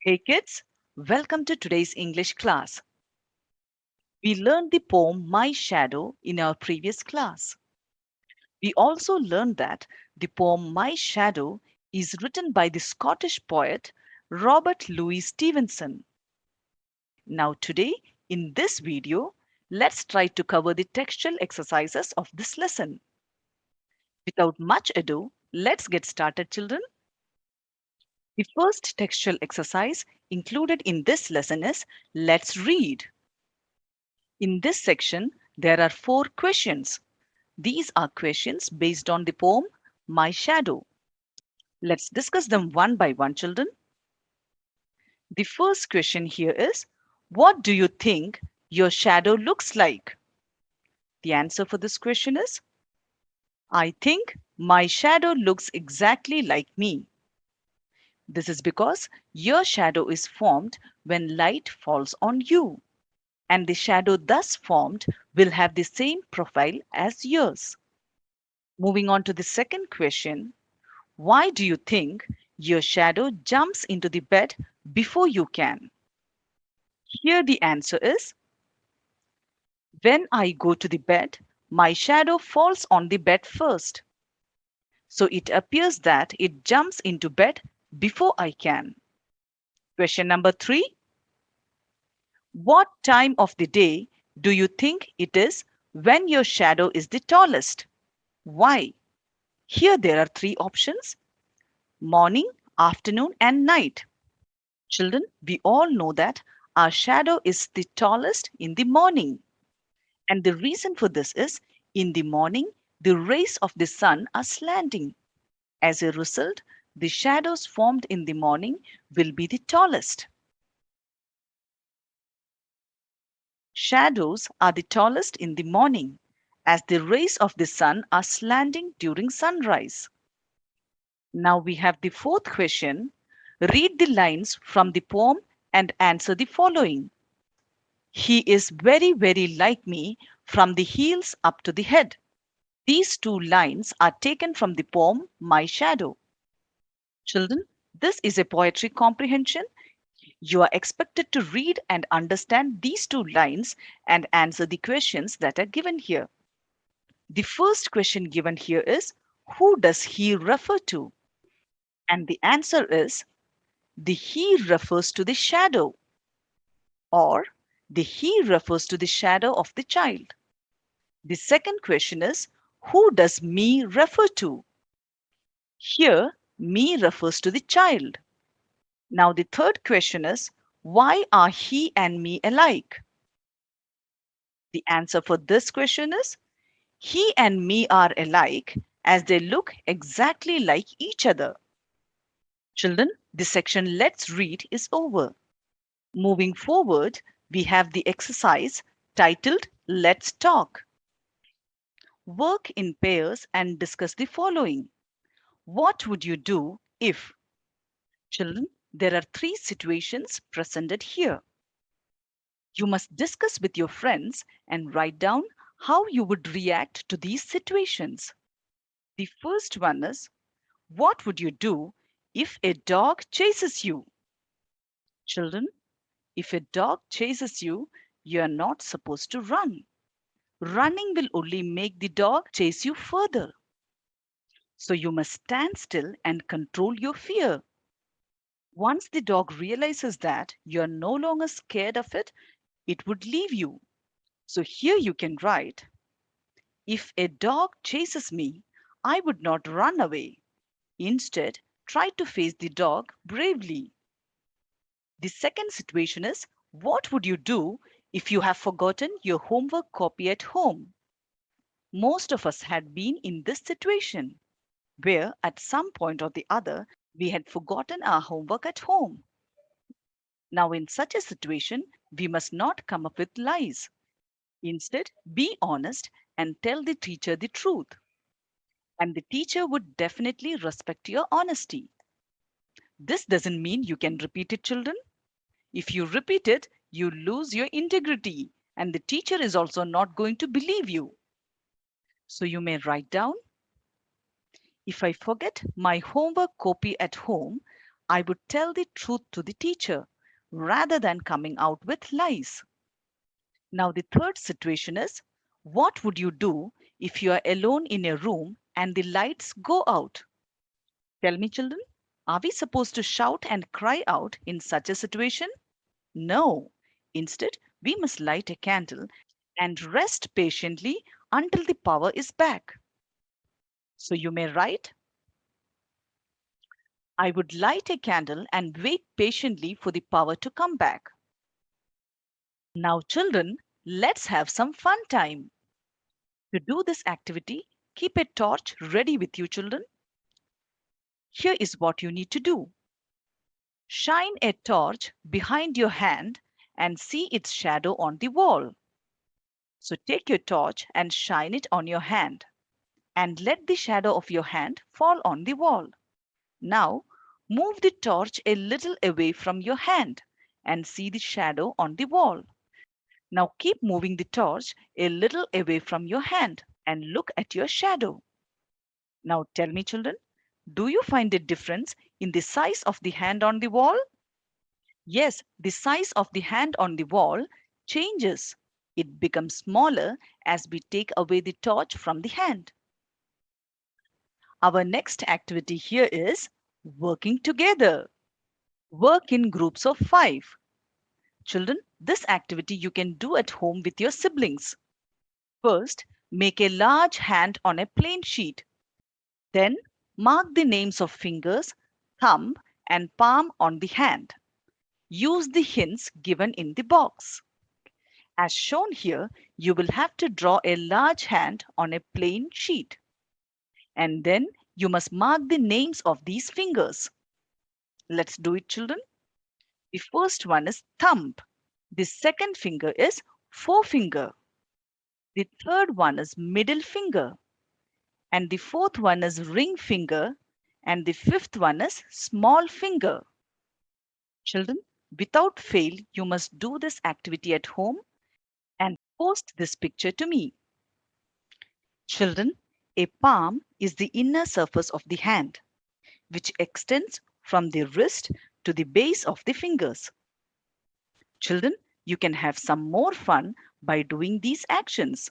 Hey kids, welcome to today's English class. We learned the poem My Shadow in our previous class. We also learned that the poem My Shadow is written by the Scottish poet Robert Louis Stevenson. Now today, in this video, let's try to cover the textual exercises of this lesson. Without much ado, let's get started, children. The first textual exercise included in this lesson is Let's Read. In this section, there are 4 questions. These are questions based on the poem My Shadow. Let's discuss them one by one, children. The first question here is, what do you think your shadow looks like? The answer for this question is, I think my shadow looks exactly like me. This is because your shadow is formed when light falls on you, and the shadow thus formed will have the same profile as yours. Moving on to the second question, why do you think your shadow jumps into the bed before you can? Here the answer is, when I go to the bed, my shadow falls on the bed first. So it appears that it jumps into bed before I can. Question number 3. What time of the day do you think it is when your shadow is the tallest? Why? Here there are 3 options: morning, afternoon, and night. Children, we all know that our shadow is the tallest in the morning. And the reason for this is, in the morning, the rays of the sun are slanting. As a result, the shadows formed in the morning will be the tallest. Shadows are the tallest in the morning, as the rays of the sun are slanting during sunrise. Now we have the fourth question. Read the lines from the poem and answer the following. He is very, very like me from the heels up to the head. These 2 lines are taken from the poem My Shadow. Children, this is a poetry comprehension. You are expected to read and understand these 2 lines and answer the questions that are given here. The first question given here is, who does he refer to? And the answer is, the he refers to the shadow, or the he refers to the shadow of the child. The second question is, who does me refer to? Here, me refers to the child. Now, the third question is, why are he and me alike? The answer for this question is, he and me are alike as they look exactly like each other. Children, the section Let's Read is over. Moving forward, we have the exercise titled Let's Talk. Work in pairs and discuss the following. What would you do if? Children, there are 3 situations presented here. You must discuss with your friends and write down how you would react to these situations. The first one is, what would you do if a dog chases you? Children, if a dog chases you, you are not supposed to run. Running will only make the dog chase you further. So you must stand still and control your fear. Once the dog realizes that you are no longer scared of it, it would leave you. So here you can write, if a dog chases me, I would not run away. Instead, try to face the dog bravely. The second situation is, what would you do if you have forgotten your homework copy at home? Most of us had been in this situation, where at some point or the other, we had forgotten our homework at home. Now, in such a situation, we must not come up with lies. Instead, be honest and tell the teacher the truth. And the teacher would definitely respect your honesty. This doesn't mean you can repeat it, children. If you repeat it, you lose your integrity, and the teacher is also not going to believe you. So you may write down, if I forget my homework copy at home, I would tell the truth to the teacher rather than coming out with lies. Now, the third situation is, what would you do if you are alone in a room and the lights go out? Tell me, children, are we supposed to shout and cry out in such a situation? No. Instead, we must light a candle and rest patiently until the power is back. So you may write, I would light a candle and wait patiently for the power to come back. Now, children, let's have some fun time. To do this activity, keep a torch ready with you, children. Here is what you need to do. Shine a torch behind your hand and see its shadow on the wall. So take your torch and shine it on your hand and let the shadow of your hand fall on the wall. Now, move the torch a little away from your hand and see the shadow on the wall. Now keep moving the torch a little away from your hand and look at your shadow. Now tell me, children, do you find a difference in the size of the hand on the wall? Yes, the size of the hand on the wall changes. It becomes smaller as we take away the torch from the hand. Our next activity here is working together. Work in groups of 5. Children, this activity you can do at home with your siblings. First, make a large hand on a plain sheet. Then, mark the names of fingers, thumb, and palm on the hand. Use the hints given in the box. As shown here, you will have to draw a large hand on a plain sheet. And then you must mark the names of these fingers. Let's do it, children. The first one is thumb. The second finger is forefinger. The third one is middle finger. And the fourth one is ring finger. And the fifth one is small finger. Children, without fail, you must do this activity at home and post this picture to me. Children, a palm is the inner surface of the hand, which extends from the wrist to the base of the fingers. Children, you can have some more fun by doing these actions.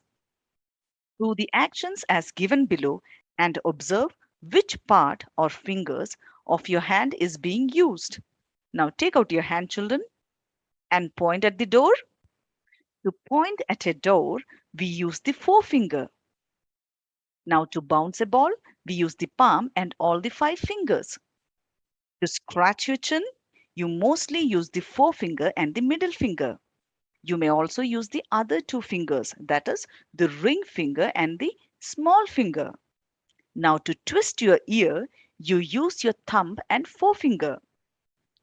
Do the actions as given below and observe which part or fingers of your hand is being used. Now take out your hand, children, and point at the door. To point at a door, we use the forefinger. Now to bounce a ball, we use the palm and all the 5 fingers. To scratch your chin, you mostly use the forefinger and the middle finger. You may also use the other 2 fingers, that is, the ring finger and the small finger. Now to twist your ear, you use your thumb and forefinger.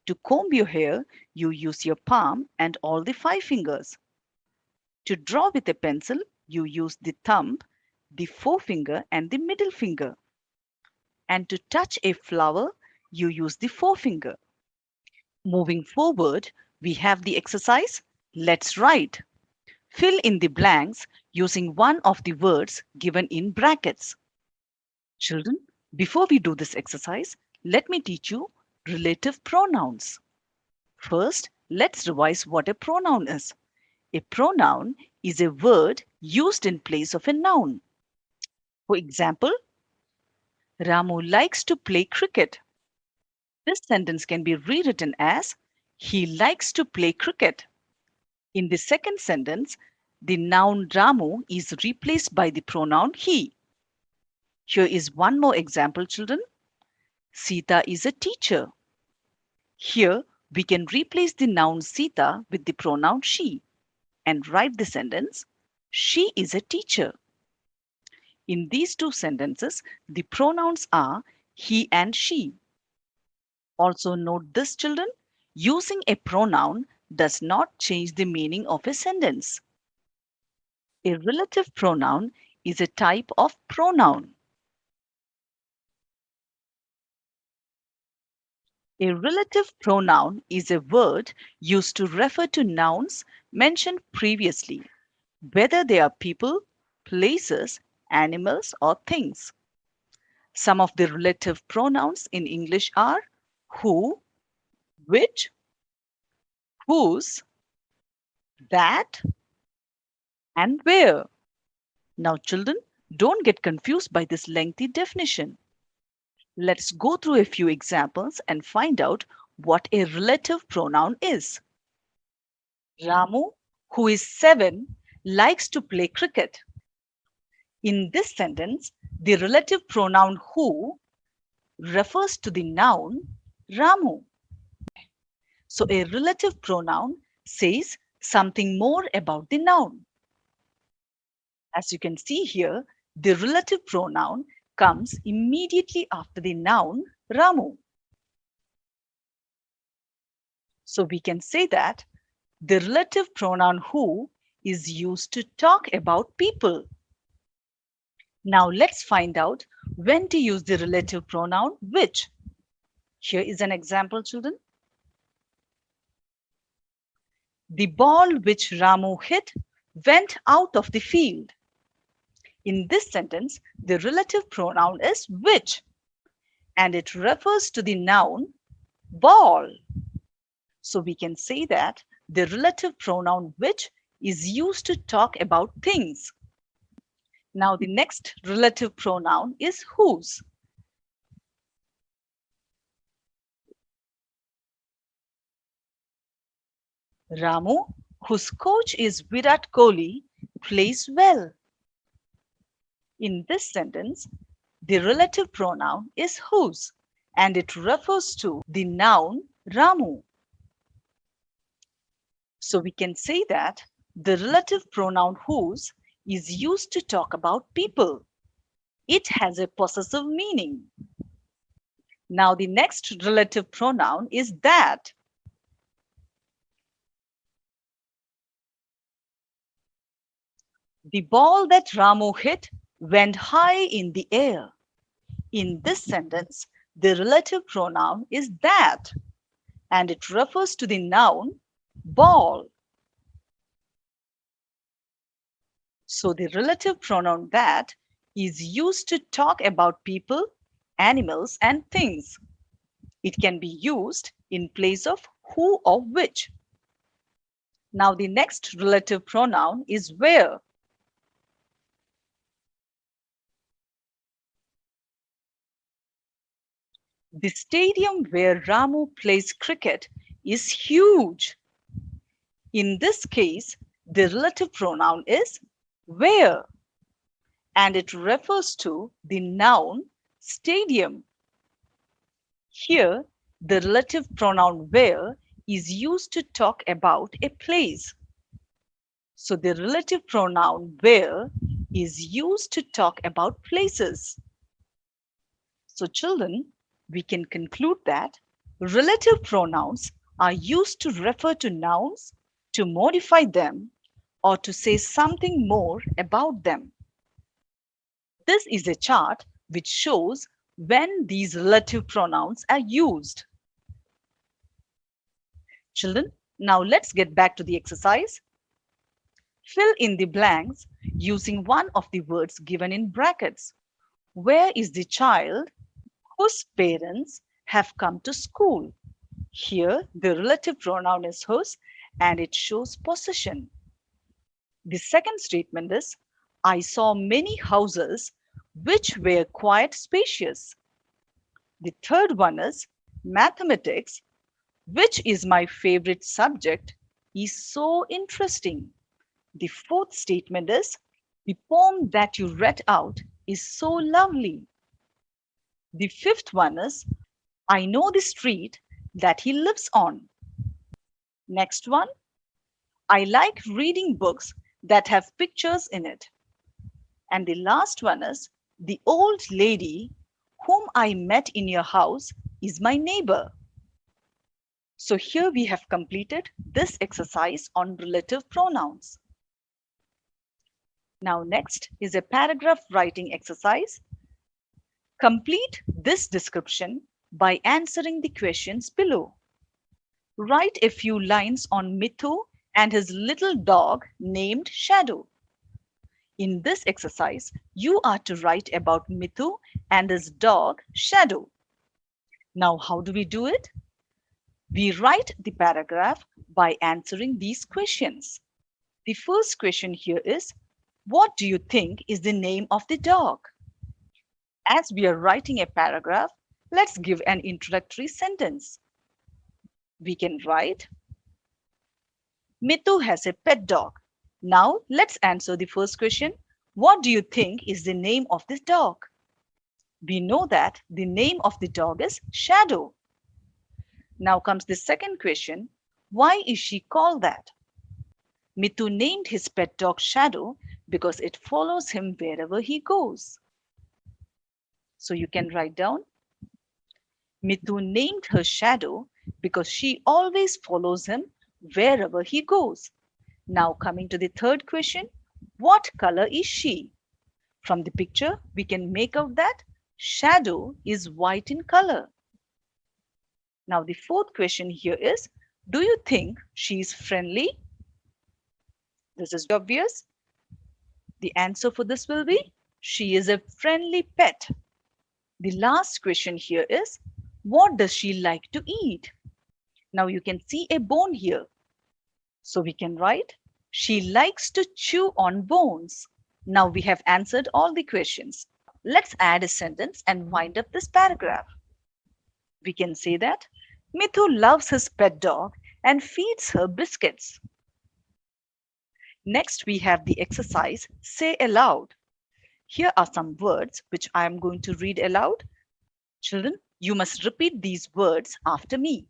To comb your hair, you use your palm and all the 5 fingers. To draw with a pencil, you use the thumb, the forefinger, and the middle finger. And to touch a flower, you use the forefinger. Moving forward, we have the exercise. Let's write. Fill in the blanks using one of the words given in brackets. Children, before we do this exercise, let me teach you relative pronouns. First, let's revise what a pronoun is. A pronoun is a word used in place of a noun. For example, Ramu likes to play cricket. This sentence can be rewritten as he likes to play cricket. In the second sentence, the noun Ramu is replaced by the pronoun he. Here is one more example, children. Sita is a teacher. Here, we can replace the noun Sita with the pronoun she and write the sentence, she is a teacher. In these 2 sentences, the pronouns are he and she. Also note this, children, using a pronoun does not change the meaning of a sentence. A relative pronoun is a type of pronoun. A relative pronoun is a word used to refer to nouns mentioned previously, whether they are people, places, animals, or things. Some of the relative pronouns in English are who, which, whose, that, and where. Now, children, don't get confused by this lengthy definition. Let's go through a few examples and find out what a relative pronoun is. Ramu, who is 7, likes to play cricket. In this sentence, the relative pronoun who refers to the noun Ramu. So a relative pronoun says something more about the noun. As you can see here, the relative pronoun comes immediately after the noun Ramu. So we can say that the relative pronoun who is used to talk about people. Now let's find out when to use the relative pronoun which. Here is an example, children. The ball which Ramu hit went out of the field. In this sentence, the relative pronoun is which, and it refers to the noun ball. So we can say that the relative pronoun which is used to talk about things. Now the next relative pronoun is whose. Ramu, whose coach is Virat Kohli, plays well. In this sentence, the relative pronoun is whose, and it refers to the noun Ramu. So we can say that the relative pronoun whose is used to talk about people. It has a possessive meaning. Now the next relative pronoun is that. The ball that Ramu hit went high in the air. In this sentence, the relative pronoun is that, and it refers to the noun ball. So the relative pronoun that is used to talk about people, animals, and things. It can be used in place of who or which. Now the next relative pronoun is where. The stadium where Ramu plays cricket is huge. In this case, the relative pronoun is where, and it refers to the noun stadium. Here, the relative pronoun where is used to talk about a place. So the relative pronoun where is used to talk about places. So children, we can conclude that relative pronouns are used to refer to nouns, to modify them, or to say something more about them. This is a chart which shows when these relative pronouns are used. Children, now let's get back to the exercise. Fill in the blanks using one of the words given in brackets. Where is the child whose parents have come to school? Here, the relative pronoun is whose, and it shows possession. The second statement is, I saw many houses which were quite spacious. The third one is, mathematics, which is my favorite subject, is so interesting. The fourth statement is, the poem that you read out is so lovely. The fifth one is, I know the street that he lives on. Next one, I like reading books that have pictures in it. And the last one is, the old lady whom I met in your house is my neighbor. So here we have completed this exercise on relative pronouns. Now next is a paragraph writing exercise. Complete this description by answering the questions below. Write a few lines on Mithu and his little dog named Shadow. In this exercise, you are to write about Mithu and his dog Shadow. Now, how do we do it? We write the paragraph by answering these questions. The first question here is, what do you think is the name of the dog? As we are writing a paragraph, let's give an introductory sentence. We can write, Mitu has a pet dog. Now let's answer the first question. What do you think is the name of this dog? We know that the name of the dog is Shadow. Now comes the second question. Why is she called that? Mitu named his pet dog Shadow because it follows him wherever he goes. So you can write down, Mitu named her Shadow because she always follows him wherever he goes. Now coming to the third question, what color is she? From the picture, we can make out that Shadow is white in color. Now the fourth question here is, do you think she is friendly? This is obvious. The answer for this will be, she is a friendly pet. The last question here is, what does she like to eat? Now you can see a bone here. So we can write, she likes to chew on bones. Now we have answered all the questions. Let's add a sentence and wind up this paragraph. We can say that Mithu loves his pet dog and feeds her biscuits. Next, we have the exercise Say Aloud. Here are some words which I am going to read aloud. Children, you must repeat these words after me.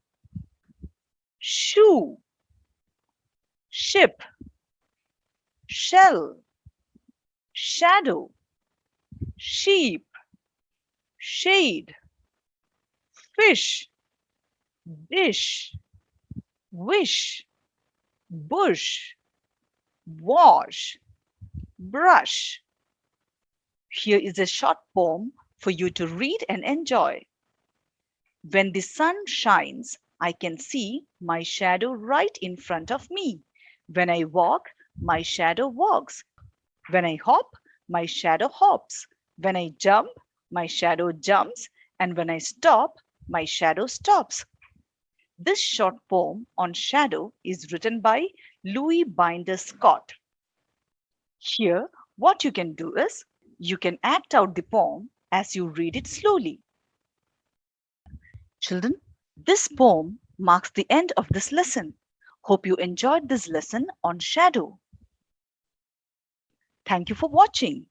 Shoe, ship, shell, shadow, sheep, shade, fish, dish, wish, bush, wash, brush. Here is a short poem for you to read and enjoy. When the sun shines, I can see my shadow right in front of me. When I walk, my shadow walks. When I hop, my shadow hops. When I jump, my shadow jumps. And when I stop, my shadow stops. This short poem on shadow is written by Louis Binder Scott. Here, what you can do is, you can act out the poem as you read it slowly. Children, this poem marks the end of this lesson. Hope you enjoyed this lesson on shadow. Thank you for watching.